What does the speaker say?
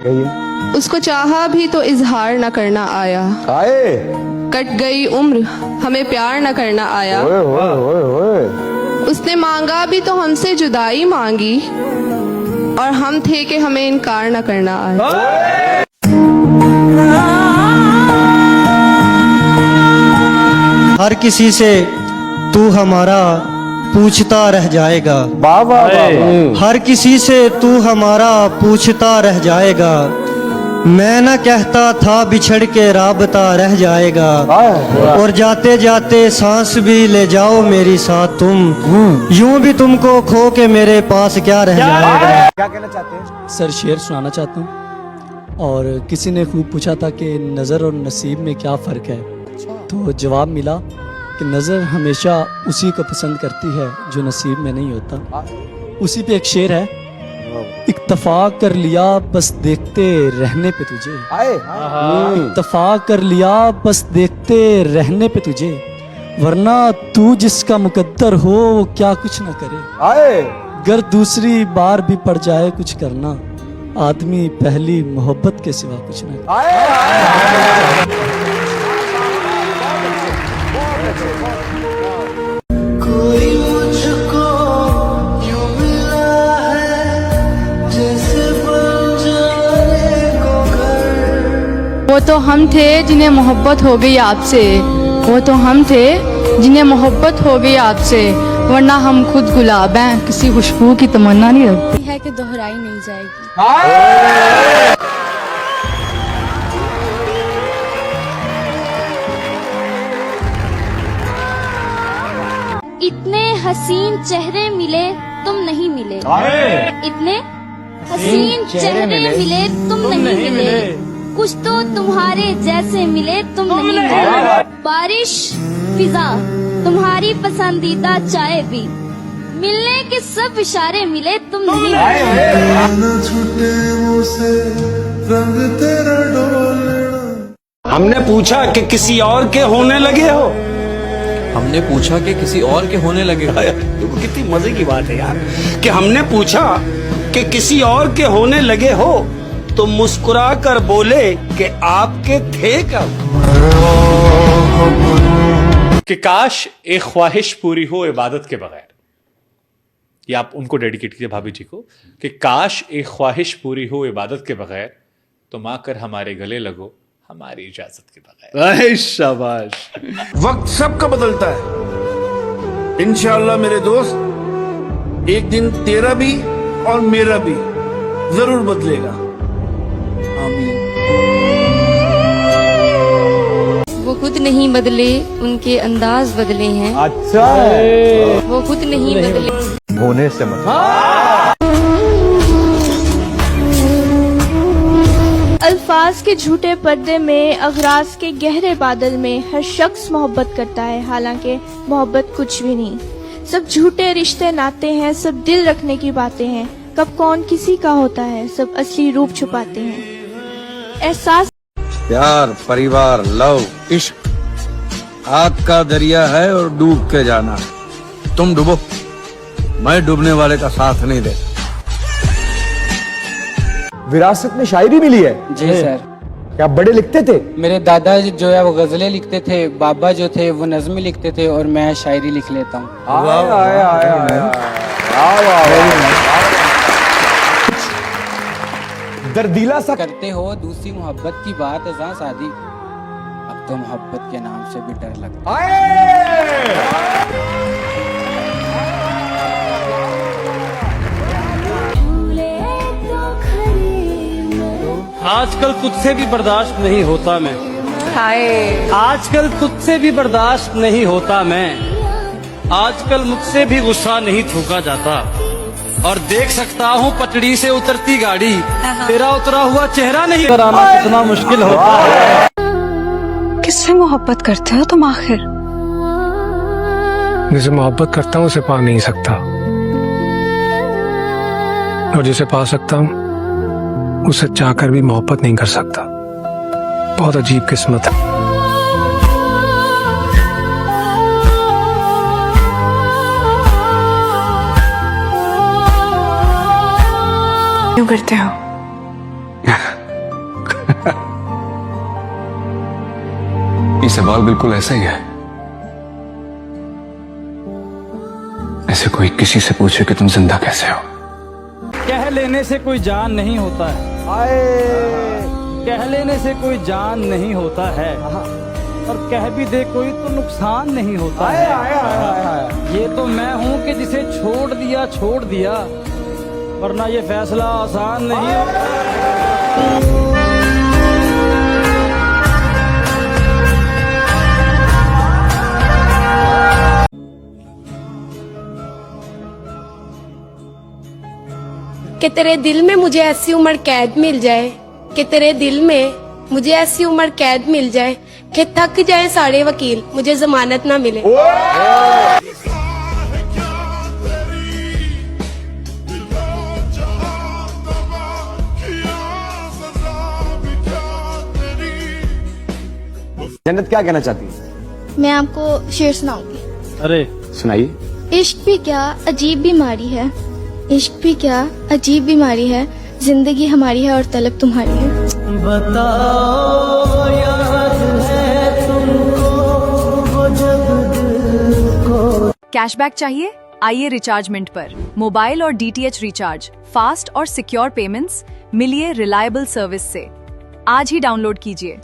उसको चाहा भी तो इजहार न करना आया। कट गई उम्र हमें प्यार न करना आया। उसने मांगा भी तो हमसे जुदाई मांगी, और हम थे कि हमें इनकार न करना आया। हर किसी से तू हमारा पूछता रह जाएगा। हर किसी से तू हमारा पूछता रह जाएगा। मैं न कहता था बिछड़ के राबता रह जाएगा। और जाते जाते सांस भी ले जाओ मेरी साथ तुम, यूं भी तुमको खो के मेरे पास क्या रह जाएगा। क्या कहना चाहते हैं सर? शेर सुनाना चाहता हूँ। और किसी ने खूब पूछा था कि नज़र और नसीब में क्या फ़र्क है, तो जवाब मिला कि नज़र हमेशा उसी को पसंद करती है जो नसीब में नहीं होता। उसी पे एक शेर है, इत्तफाक कर लिया बस देखते रहने पे तुझे। इत्तफाक कर लिया बस देखते रहने पे तुझे, वरना तू जिसका मुकद्दर हो वो क्या कुछ न करे। गर दूसरी बार भी पड़ जाए कुछ करना, आदमी पहली मोहब्बत के सिवा कुछ न करे। कोई मुझको यूं मिला है जैसे बंजारे को घर। वो तो हम थे जिन्हें मोहब्बत हो गई आपसे, वो तो हम थे जिन्हें मोहब्बत हो गई आपसे, वरना हम खुद गुलाब हैं, किसी खुशबू की तमन्ना नहीं रखते। है कि दोहराई नहीं जाएगी। इतने हसीन चेहरे मिले तुम नहीं मिले। इतने हसीन चेहरे मिले तुम नहीं मिले, कुछ तो तुम्हारे जैसे मिले तुम नहीं मिले। बारिश फिजा तुम्हारी पसंदीदा चाय भी, मिलने के सब इशारे मिले तुम नहीं हमने पूछा कि किसी और के होने लगे हो। हमने पूछा कि किसी और के होने लगे। देखो कितनी मजे की बात है यार, कि हमने पूछा कि किसी और के होने लगे हो, तो मुस्कुरा कर बोले कि आपके थे कब। कि काश एक ख्वाहिश पूरी हो इबादत के बगैर। ये आप उनको डेडिकेट कीजिए भाभी जी को, कि काश एक ख्वाहिश पूरी हो इबादत के बगैर, तुम आकर हमारे गले लगो हमारी इजाजत के बगैर। शाबाश। वक्त सबका बदलता है इंशाअल्लाह मेरे दोस्त, एक दिन तेरा भी और मेरा भी जरूर बदलेगा। आमीन। वो खुद नहीं बदले, उनके अंदाज बदले हैं। अच्छा, वो खुद नहीं बदले। होने से मतलब अल्फाज के झूठे पर्दे में, अगराज के गहरे बादल में हर शख्स मोहब्बत करता है, हालांकि मोहब्बत कुछ भी नहीं। सब झूठे रिश्ते नाते हैं, सब दिल रखने की बातें हैं, कब कौन किसी का होता है, सब असली रूप छुपाते हैं। एहसास, प्यार, परिवार, लव, इश्क आग का दरिया है और डूब के जाना है। तुम डूबो, मैं डूबने वाले का साथ नहीं देता। विरासत में शायरी मिली है? जी सर। क्या बड़े लिखते थे? मेरे दादा जो है वो गजलें लिखते थे, बाबा जो थे वो नज़में लिखते थे, और मैं शायरी लिख लेता हूँ। दर्दीला सा करते हो दूसरी मोहब्बत की बात अज़ां शादी, अब तो मोहब्बत के नाम से भी डर लगता है। आजकल तुझसे भी बर्दाश्त नहीं होता मैं, आजकल तुझसे भी बर्दाश्त नहीं होता मैं, आजकल मुझसे भी गुस्सा नहीं थूका जाता, और देख सकता हूँ पटड़ी से उतरती गाड़ी, तेरा उतरा हुआ चेहरा नहीं कराना कितना मुश्किल होता है। किससे मोहब्बत करते हो तुम आखिर? जिसे मोहब्बत करता हूँ उसे पा नहीं सकता, और जिसे पा सकता हूँ उसे चाहकर भी मोहब्बत नहीं कर सकता। बहुत अजीब किस्मत है। क्यों करते हो? ये सवाल बिल्कुल ऐसा ही है, ऐसे कोई किसी से पूछे कि तुम जिंदा कैसे हो। कह लेने से कोई जान नहीं होता है, कह लेने से कोई जान नहीं होता है, और कह भी दे कोई तो नुकसान नहीं होता है। ये तो मैं हूँ कि जिसे छोड़ दिया, वरना ये फैसला आसान नहीं है। कि तेरे दिल में मुझे ऐसी उम्र कैद मिल जाए, कि तेरे दिल में मुझे ऐसी उम्र कैद मिल जाए कि थक जाए सारे वकील, मुझे जमानत ना मिले। जन्नत क्या कहना चाहती है? मैं आपको शेर सुनाऊंगी। अरे सुनाइए। इश्क भी क्या अजीब बीमारी है, इश्क भी क्या अजीब बीमारी है, जिंदगी हमारी है और तलब तुम्हारी है। बताओ याद है तुमको वो जब दिल को। कैशबैक चाहिए? आइए रिचार्ज मिंट पर। मोबाइल और DTH रिचार्ज, फास्ट और सिक्योर पेमेंट्स, मिलिए रिलायबल सर्विस से। आज ही डाउनलोड कीजिए।